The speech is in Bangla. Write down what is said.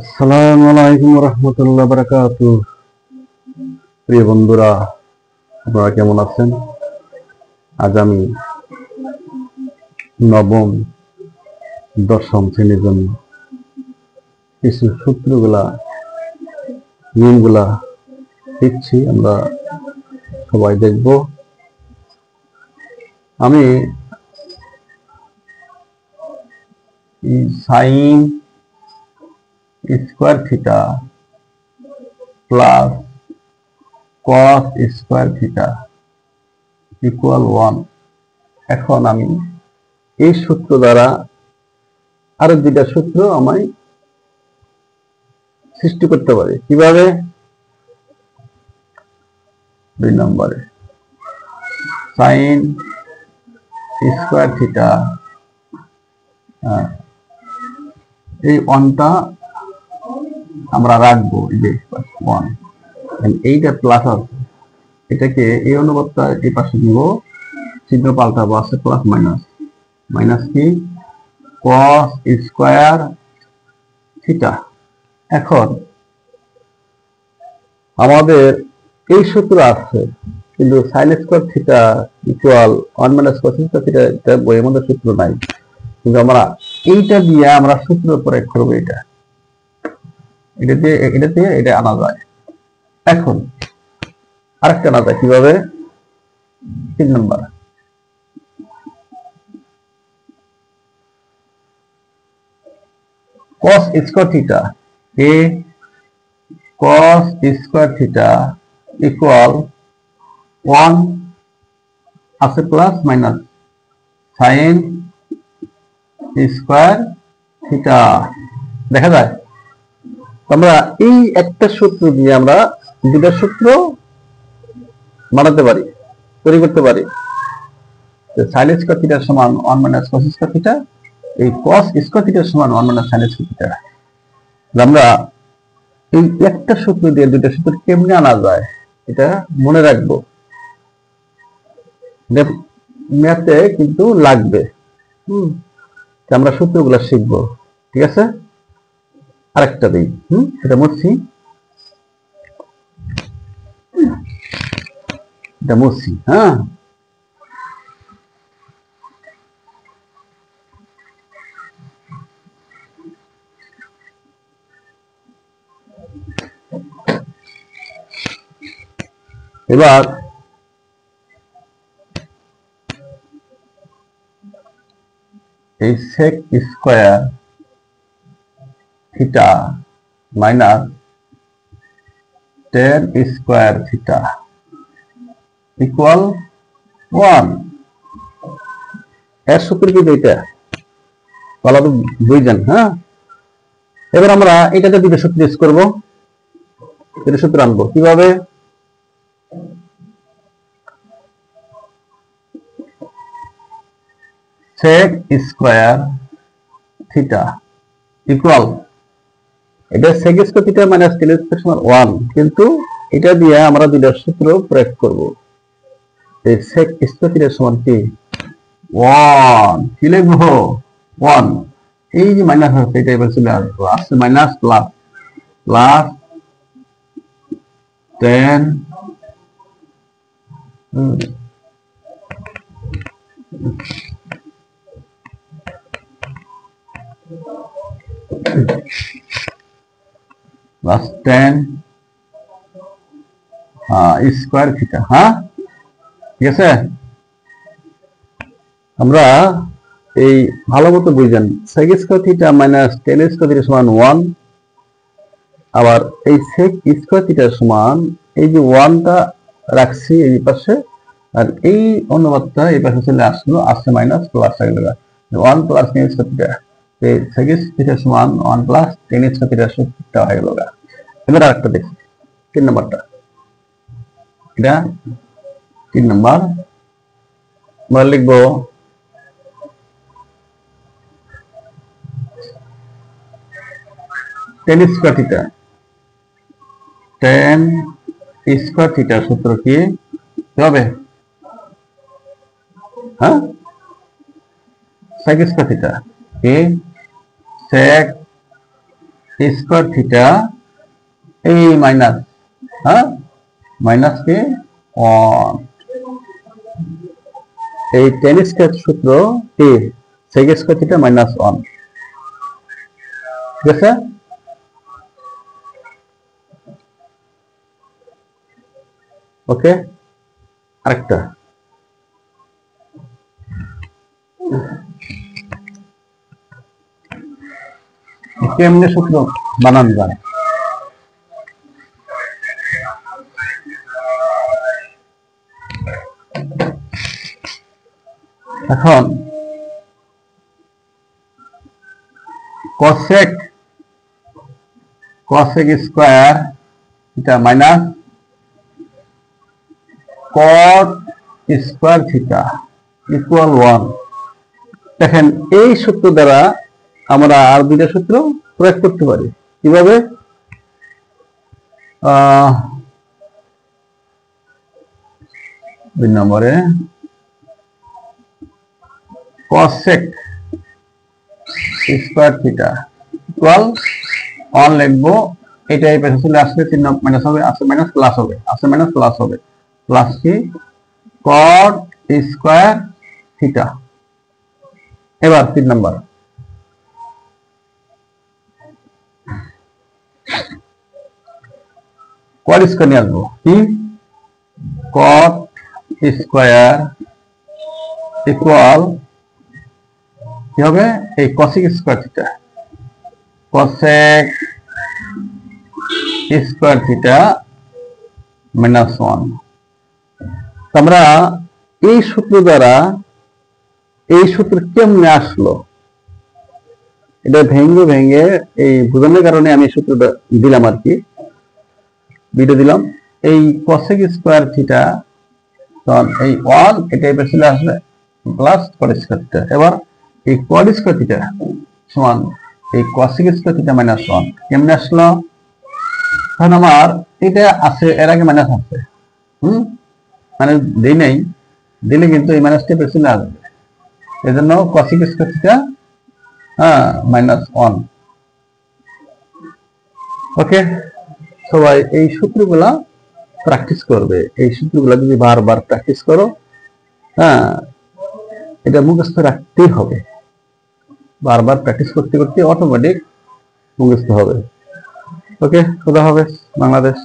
আসসালামু আলাইকুম রহমতুল্লাহ বারাকাতুহু। প্রিয় বন্ধুরা, আপনারা কেমন আছেন? আজ আমি নবম দশম শ্রেণীর জন্য কিছু সূত্রগুলা নিয়মগুলা দিচ্ছি, আমরা সবাই দেখব। আমি sine square theta plus cos square theta equal 1। এখন আমি এই সূত্র দ্বারা আরো দুইটা সূত্র আমি সৃষ্টি করতে পারি। কিভাবে? 2 নম্বরে সাইন স্কোয়ার থিটা, এই ওয়ানটা আমরা রাখবো, এই যে ওয়ান, এইটা প্লাস আছে, এটাকে এই অনুপাতটা এই পাশে নিব, চিহ্ন পাল্টাবো, আছে প্লাস মাইনাস। মাইনাস কি? Cos square theta. এখন আমাদের এই সূত্র আছে, কিন্তু sine square theta equal 1 minus cos square theta, এটা বইয়ের মধ্যে সূত্র নাই, কিন্তু আমরা এইটা দিয়ে আমরা সূত্র প্রয়োগ করবো। এটা দিয়ে এটা আনা যায়। এখন আরেকটা আনা যায় কিভাবে? 3 নম্বর cos square theta, a cos square theta equal 1 আছে plus minus sin square theta. দেখা যায় আমরা এই একটা সূত্র দিয়ে আমরা দুটা সূত্র বানাতে পারি, তৈরি করতে পারি। sin স্কয়ার থিটা সমান 1 মাইনাস cos স্কয়ার থিটা, এই cos স্কয়ার থিটা সমান 1 মাইনাস sin স্কয়ার থিটা। আমরা এই একটা সূত্র দিয়ে দুটা সূত্র কেমনে আনা যায় এটা মনে রাখবো, ম্যাথে কিন্তু লাগবে। আমরা সূত্রগুলো শিখবো, ঠিক আছে? আরেকটা দিই, এটা মুছছি, এটা মুছছি। হ্যাঁ, এবার এই sec square theta minus tan square theta equal 1। এর সূত্র কি এটা? ভালো তো বুঝছেন? হ্যাঁ, এবার আমরা এটাতে দুটো সূত্র ইউজ করবো, দুটো সূত্র আনবো। কিভাবে? sec স্কয়ার থিটা ইকুয়াল, এটা sec square theta minus tan square সমান 1, কিন্তু এটা দিয়ে আমরা দুইটা সূত্র প্রয়োগ করব। এই sec স্কয়ার থিটা সমান কি? 1। কি লিখবো? 1। এই যে মাইনাস আছে এটা এবার চলে আসবো, আসছে minus plus, plus tan plus tan square theta. হ্যাঁ, ঠিক আছে? আমরা এই ভালো মতো বুঝেন, sec square theta minus tan square theta সমান 1, আবার এই sec স্কয়ার থিটা সমান এই যে 1টা রাখছি এই পাশে, আর এই অনুপাতটা এই পাশে চলে আসলো, আসছে মাইনাস প্লাস হয়ে গেল 1 প্লাস tan স্কয়ার থিটা। এই sec থিটা সমান 1 প্লাস tan স্কয়ার থিটা সূত্রটা হয়ে গেল। এবার আরেকটা দেখি, 3 নম্বরটা। এটা 3 নম্বর, আমরা লিখবো tan square theta, tan square theta সূত্র কি হবে? হ্যাঁ, sec স্কয়ার থিটা, কি sec স্কয়ার থিটা এই মাইনাস, হ্যাঁ, মাইনাস কে 1, এই টেন স্কয়ার সূত্র কি সেক স্কয়ার থিটা মাইনাস 1, ঠিক আছে। ওকে, আরেকটা কেমনে সূত্র বানান যায়। এখন cosec square theta minus cot square theta equal 1। দেখেন এই সূত্র দ্বারা আমরা আর দুইটা সূত্র প্রয়োগ করতে পারি। কিভাবে? দুই নম্বরে cosec স্কয়ার থিটা ইকুয়াল 1 লিখবো। এটা এই পাশে চলে আসলে চিহ্ন মাইনাস হবে, আসলে মাইনাস প্লাস হবে, আসলে মাইনাস প্লাস হবে, প্লাস কি cot স্কয়ার থিটা। এবার 3 নাম্বার cot স্কয়ার নিয়ে আসবো। কি cot স্কয়ার ইকুয়াল কি হবে? এই cosec square theta, cosec square theta minus 1। আমরা এই সূত্র দ্বারা এই সূত্র কেমনে আসলো এটা ভেঙে ভেঙে এই বোঝানোর কারণে আমি সূত্রটা দিলাম আর কি, ভিডিও দিলাম। এই cosec স্কয়ার থিটা তখন এই 1 এটা এই পাশে আসলে প্লাস cot স্কয়ার থিটা। এবার এই cot স্কয়ার থিটা সমান এই cosec স্কয়ার থিটা মাইনাস 1 কেমনে আসলো? তখন আমার এটা আছে, এর আগে মাইনাস আছে, মানে দেই নাই, দিলে কিন্তু এই মাইনাসটা পেছনে আসবে, এই জন্য cosec স্কয়ার থিটা মাইনাস 1। ওকে, সবাই এই সূত্রগুলা প্র্যাকটিস করবে। এই সূত্রগুলা যদি বারবার প্র্যাকটিস করো, এটা মুখস্থ রাখতেই হবে। বারবার প্র্যাকটিস করতে করতে অটোমেটিক মুখস্থ হবে। ওকে, খোদা হাফেজ বাংলাদেশ।